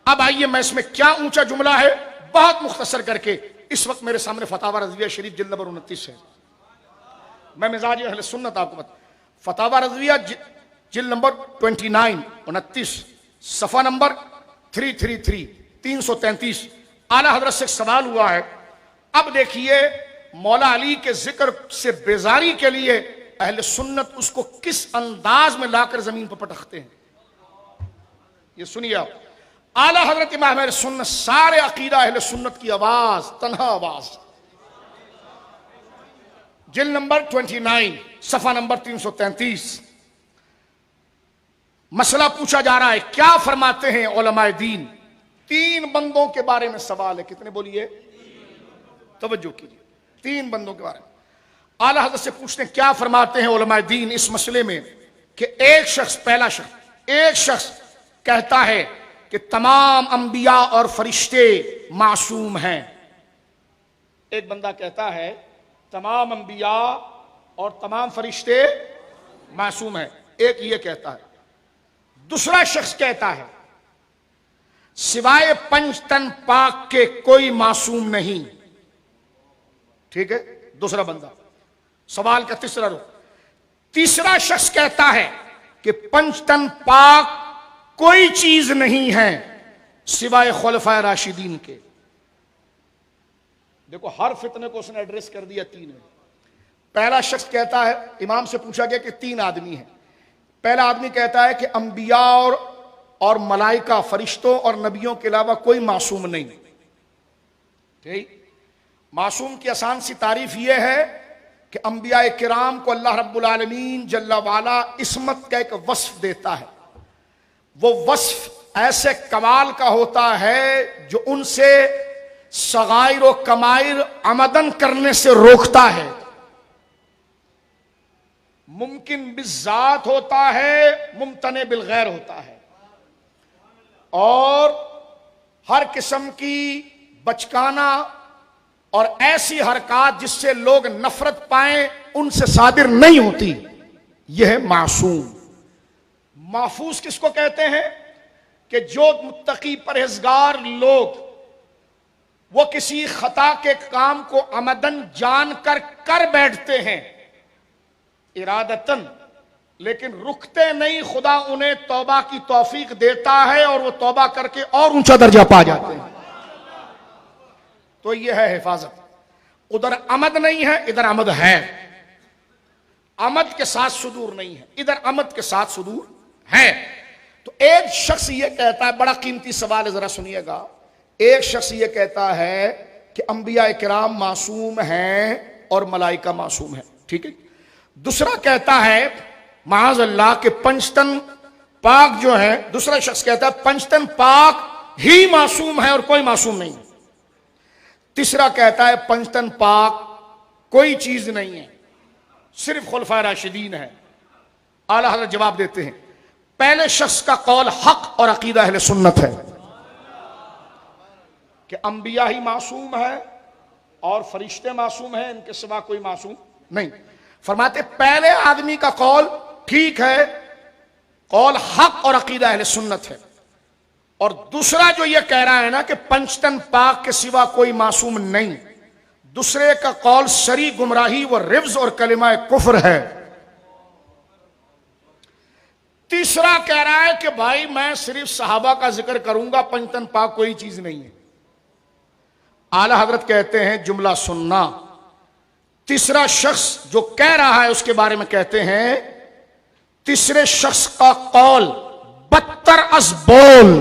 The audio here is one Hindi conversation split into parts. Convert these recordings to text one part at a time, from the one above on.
अब आइए मैं इसमें क्या ऊंचा जुमला है बहुत मुख्तसर करके, इस वक्त मेरे सामने फतावा रज़विया शरीफ जिल्द नंबर 29 है। मैं मिजाज अहले सुन्नत आपको बता, फतावा रज़विया जिल्द नंबर 29 सफा नंबर 333 333 आला हजरत से सवाल हुआ है। अब देखिए मौला अली के जिक्र से बेजारी के लिए अहले सुन्नत उसको किस अंदाज में लाकर जमीन पर पटकते हैं, ये सुनिए आप। आला हजरत इमाम अहले सुन्नत, सारे अकीदा अहले सुन्नत की आवाज, तन्हा आवाज, जिल्द नंबर 29 सफा नंबर 333। मसला पूछा जा रहा है, क्या फरमाते हैं उलमाए दीन। 3 बंदों के बारे में सवाल है, कितने बोलिए, तवज्जो कीजिए, 3 बंदों के बारे में आला हज़रत से पूछते हैं क्या फरमाते हैं उलमाए दीन इस मसले में कि एक शख्स, पहला शख्स, एक शख्स कहता है कि तमाम अंबिया और फरिश्ते मासूम हैं। एक बंदा कहता है तमाम अंबिया और तमाम फरिश्ते मासूम हैं, एक ये कहता है। दूसरा शख्स कहता है सिवाय पंचतन पाक के कोई मासूम नहीं। ठीक है, दूसरा बंदा, सवाल का तीसरा रुख। तीसरा शख्स कहता है कि पंचतन पाक कोई चीज नहीं है सिवाय खुलफाए राशिदीन के। देखो हर फितने को उसने एड्रेस कर दिया 3 में। पहला शख्स कहता है, इमाम से पूछा गया कि 3 आदमी हैं। पहला आदमी कहता है कि अंबिया और मलाइका, फरिश्तों और नबियों के अलावा कोई मासूम नहीं। ठीक, मासूम की आसान सी तारीफ यह है कि अंबिया किराम को अल्लाह रब्बुल आलमीन जल्ला वाला इस्मत का एक वस्फ देता है। वो वस्फ ऐसे कमाल का होता है जो उनसे सगाइर व कमाइर आमदन करने से रोकता है। मुमकिन बिज़ात होता है, मुमतने बिलगैर होता है, और हर किस्म की बचकाना और ऐसी हरकत जिससे लोग नफरत पाएं उनसे सादिर नहीं होती। यह है मासूम। महफूज किसको कहते हैं कि जो मुत्तकी परहेजगार लोग वो किसी खता के काम को अमदन जानकर कर बैठते हैं इरादतन, लेकिन रुकते नहीं, खुदा उन्हें तौबा की तौफीक देता है और वो तौबा करके और ऊंचा दर्जा पा जाते हैं। तो यह है हिफाजत। उधर अमद नहीं है, इधर अमद है। अमद के साथ सुदूर नहीं है, इधर अमद के साथ सुदूर है। तो एक शख्स ये कहता है, बड़ा कीमती सवाल है, जरा सुनिएगा। एक शख्स ये कहता है कि अंबिया किराम मासूम हैं और मलाइका मासूम है। ठीक है। दूसरा कहता है माज़ अल्लाह के पंचतन पाक जो है, दूसरा शख्स कहता है पंचतन पाक ही मासूम है और कोई मासूम नहीं। तीसरा कहता है पंचतन पाक कोई चीज नहीं है, सिर्फ खुलफाए राशिदीन है। आला हज़रत जवाब देते हैं पहले शख्स का कौल हक और अकीदा अहले सुन्नत है कि अंबिया ही मासूम है और फरिश्ते मासूम हैं, इनके सिवा कोई मासूम नहीं। फरमाते पहले आदमी का कौल ठीक है, कौल हक और अकीदा अहले सुन्नत है। और दूसरा जो ये कह रहा है ना कि पंचतन पाक के सिवा कोई मासूम नहीं, दूसरे का कौल शरी गुमराही व रिव्ज और कलिमा कुफ्र है। तीसरा कह रहा है कि भाई मैं सिर्फ सहाबा का जिक्र करूंगा, पंचतन पाक कोई चीज नहीं है। आला हजरत कहते हैं जुमला सुनना। तीसरा शख्स जो कह रहा है उसके बारे में कहते हैं तीसरे शख्स का कौल बदतर अज बोल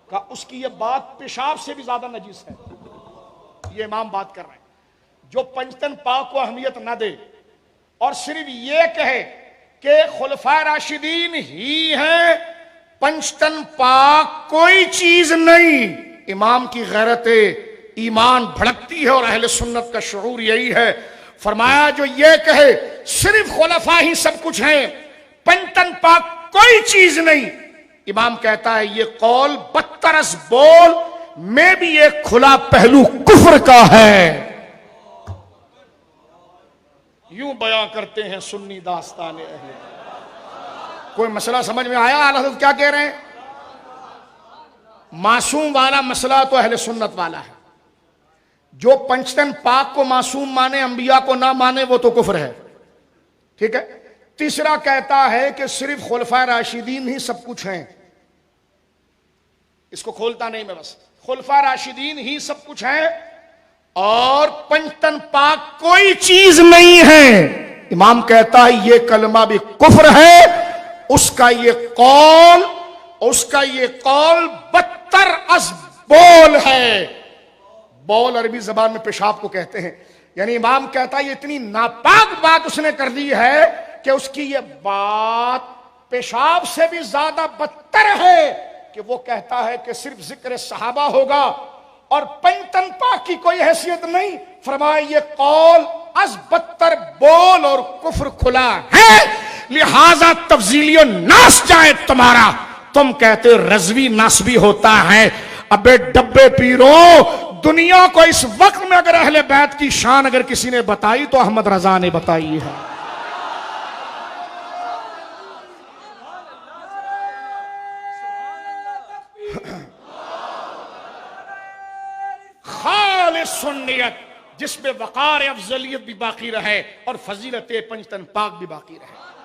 का, उसकी यह बात पेशाब से भी ज्यादा नजीस है। ये इमाम बात कर रहे हैं जो पंचतन पाक को अहमियत ना दे और सिर्फ ये कहे कि खुलफाए राशिदीन ही है, पंचतन पाक कोई चीज नहीं। इमाम की गैरत ईमान भड़कती है और अहले सुन्नत का शऊर यही है। फरमाया जो ये कहे सिर्फ खुलफा ही सब कुछ है, पंचतन पाक कोई चीज नहीं, इमाम कहता है ये कौल बदतरस बोल में भी एक खुला पहलू कुफ्र का है। यूं बयां करते हैं सुन्नी दास्तान अहले। कोई मसला समझ में आया? आला हज़रत क्या कह रहे हैं? मासूम वाला मसला तो अहले सुन्नत वाला है। जो पंचतन पाक को मासूम माने, अंबिया को ना माने, वो तो कुफ्र है। ठीक है। तीसरा कहता है कि सिर्फ खुलफा राशिदीन ही सब कुछ हैं। इसको खोलता नहीं मैं, बस खुलफा राशिदीन ही सब कुछ है और पंचतन पाक कोई चीज नहीं है। इमाम कहता है ये कलमा भी कुफ्र है। उसका ये कौल बदतर अज बोल है। बोल अरबी जबान में पेशाब को कहते हैं। यानी इमाम कहता है ये इतनी नापाक बात उसने कर दी है कि उसकी ये बात पेशाब से भी ज्यादा बदतर है कि वो कहता है कि सिर्फ जिक्र सहाबा होगा और पंचतन पाक की कोई हैसियत नहीं। फरमाए ये कौल अज बदतर बोल और कुफ्र खुला है, लिहाजा तफजीलियो नास जाए तुम्हारा। तुम कहते हो रजवी नासबी होता है। अबे डब्बे पीरो, दुनिया को इस वक्त में अगर अहले बैत की शान अगर किसी ने बताई तो अहमद रजा ने बताई है। खालिस सुन्नियत जिसमें वकार अफजलियत भी बाकी रहे और फजीलत पंचतन पाक भी बाकी रहे।